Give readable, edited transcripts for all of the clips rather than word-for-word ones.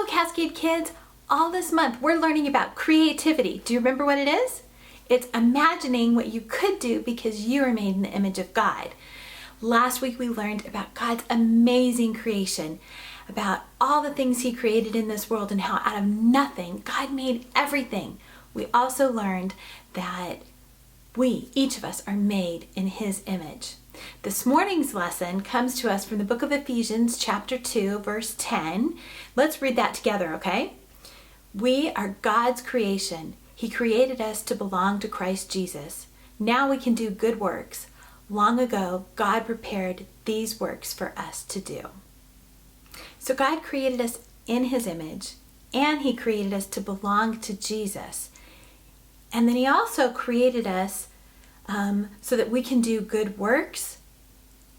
Hello, Cascade kids. All this month, we're learning about creativity. Do you remember what it is? It's imagining what you could do because you are made in the image of God. Last week, we learned about God's amazing creation, about all the things He created in this world and how out of nothing, God made everything. We also learned that each of us, are made in His image. This morning's lesson comes to us from the book of Ephesians, chapter 2, verse 10. Let's read that together, okay? We are God's creation. He created us to belong to Christ Jesus. Now we can do good works. Long ago, God prepared these works for us to do. So God created us in His image, and He created us to belong to Jesus. And then He also created us so that we can do good works,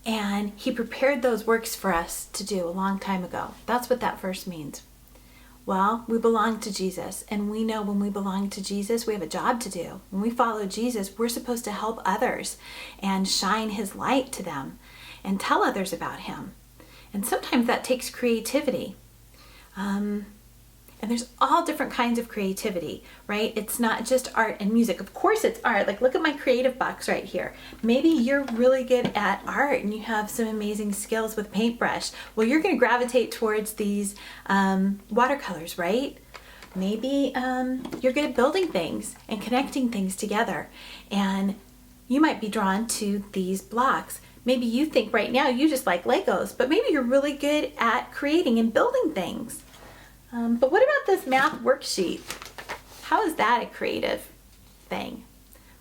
and He prepared those works for us to do a long time ago. That's what that verse means. Well, we belong to Jesus, and we know when we belong to Jesus, we have a job to do. When we follow Jesus, we're supposed to help others and shine His light to them and tell others about Him. And sometimes that takes creativity. And there's all different kinds of creativity, right? It's not just art and music. Of course it's art. Like, look at my creative box right here. Maybe you're really good at art and you have some amazing skills with paintbrush. Well, you're going to gravitate towards these watercolors, right? Maybe you're good at building things and connecting things together. And you might be drawn to these blocks. Maybe you think right now you just like Legos, but maybe you're really good at creating and building things. But what about this math worksheet? How is that a creative thing?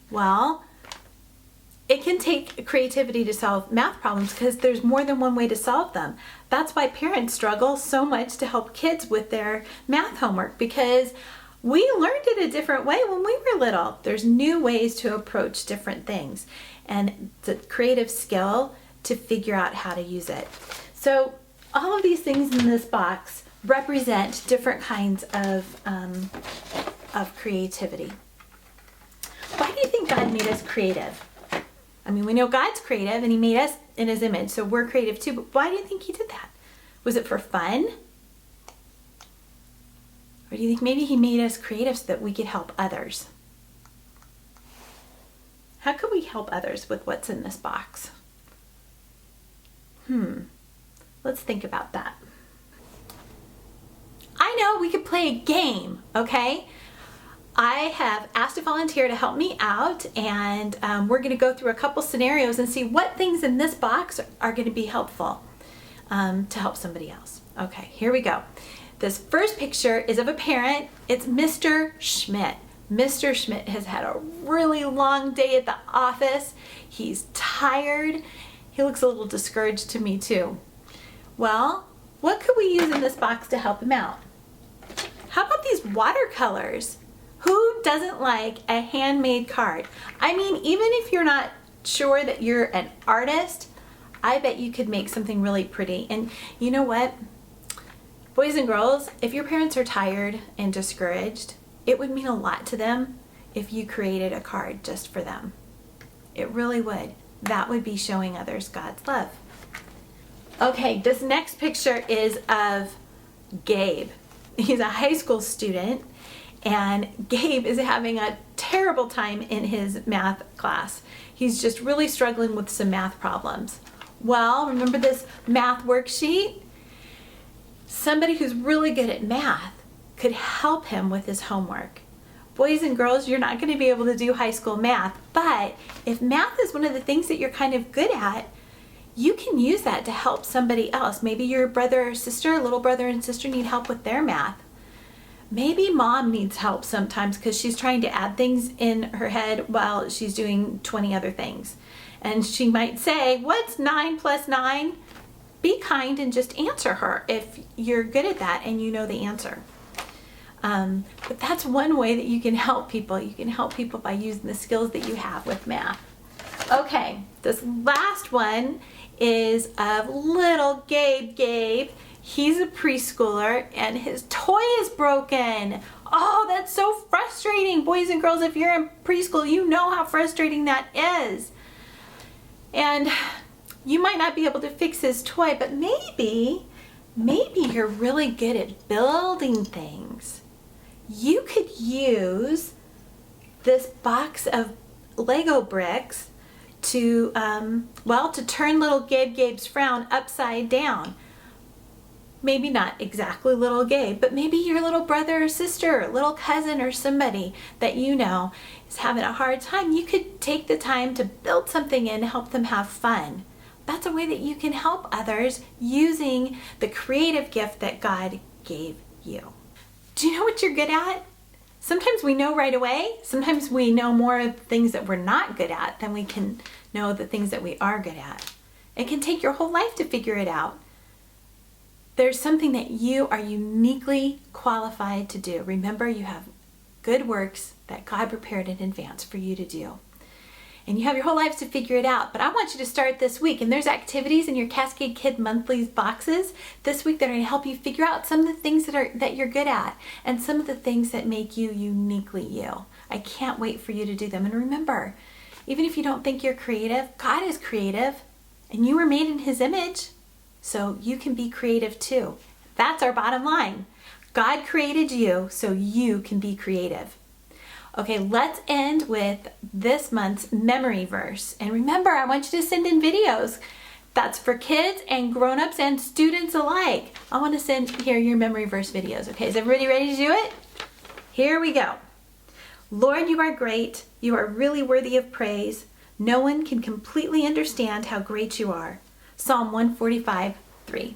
Well, it can take creativity to solve math problems because there's more than one way to solve them. That's why parents struggle so much to help kids with their math homework, because we learned it a different way when we were little. There's new ways to approach different things, and it's a creative skill to figure out how to use it. So all of these things in this box represent different kinds of creativity. Why do you think God made us creative? I mean, we know God's creative and He made us in His image, so we're creative too, but why do you think He did that? Was it for fun? Or do you think maybe He made us creative so that we could help others? How could we help others with what's in this box? Let's think about that. I know we could play a game, okay? I have asked a volunteer to help me out, and we're going to go through a couple scenarios and see what things in this box are going to be helpful to help somebody else. Okay, here we go. This first picture is of a parent. It's Mr. Schmidt. Mr. Schmidt has had a really long day at the office. He's tired. He looks a little discouraged to me too. Well, what could we use in this box to help him out? How about these watercolors? Who doesn't like a handmade card? I mean, even if you're not sure that you're an artist, I bet you could make something really pretty. And you know what? Boys and girls, if your parents are tired and discouraged, it would mean a lot to them if you created a card just for them. It really would. That would be showing others God's love. Okay, this next picture is of Gabe. He's a high school student, and Gabe is having a terrible time in his math class. He's just really struggling with some math problems. Well, remember this math worksheet? Somebody who's really good at math could help him with his homework. Boys and girls, you're not going to be able to do high school math, but if math is one of the things that you're kind of good at, you can use that to help somebody else. Maybe your brother or sister, little brother and sister, need help with their math. Maybe mom needs help sometimes because she's trying to add things in her head while she's doing 20 other things. And she might say, "What's 9 plus 9? Be kind and just answer her if you're good at that and you know the answer. But that's one way that you can help people. You can help people by using the skills that you have with math. Okay, this last one is of little Gabe. He's a preschooler and his toy is broken. Oh, that's so frustrating. Boys and girls, if you're in preschool, you know how frustrating that is. And you might not be able to fix his toy, but maybe Maybe you're really good at building things. You could use this box of Lego bricks to, to turn little Gabe's frown upside down. Maybe not exactly little Gabe, but maybe your little brother or sister, little cousin or somebody that you know is having a hard time. You could take the time to build something and help them have fun. That's a way that you can help others using the creative gift that God gave you. Do you know what you're good at? Sometimes we know right away. Sometimes we know more of things that we're not good at than we can know the things that we are good at. It can take your whole life to figure it out. There's something that you are uniquely qualified to do. Remember, you have good works that God prepared in advance for you to do. And you have your whole lives to figure it out. But I want you to start this week. And there's activities in your Cascade Kid Monthlies boxes this week that are going to help you figure out some of the things that you're good at and some of the things that make you uniquely you. I can't wait for you to do them. And remember, even if you don't think you're creative, God is creative and you were made in His image. So you can be creative too. That's our bottom line. God created you so you can be creative. Okay, let's end with this month's memory verse. And remember, I want you to send in videos. That's for kids and grown-ups and students alike. I want to send here your memory verse videos. Okay, is everybody ready to do it? Here we go. Lord, you are great. You are really worthy of praise. No one can completely understand how great you are. Psalm 145:3.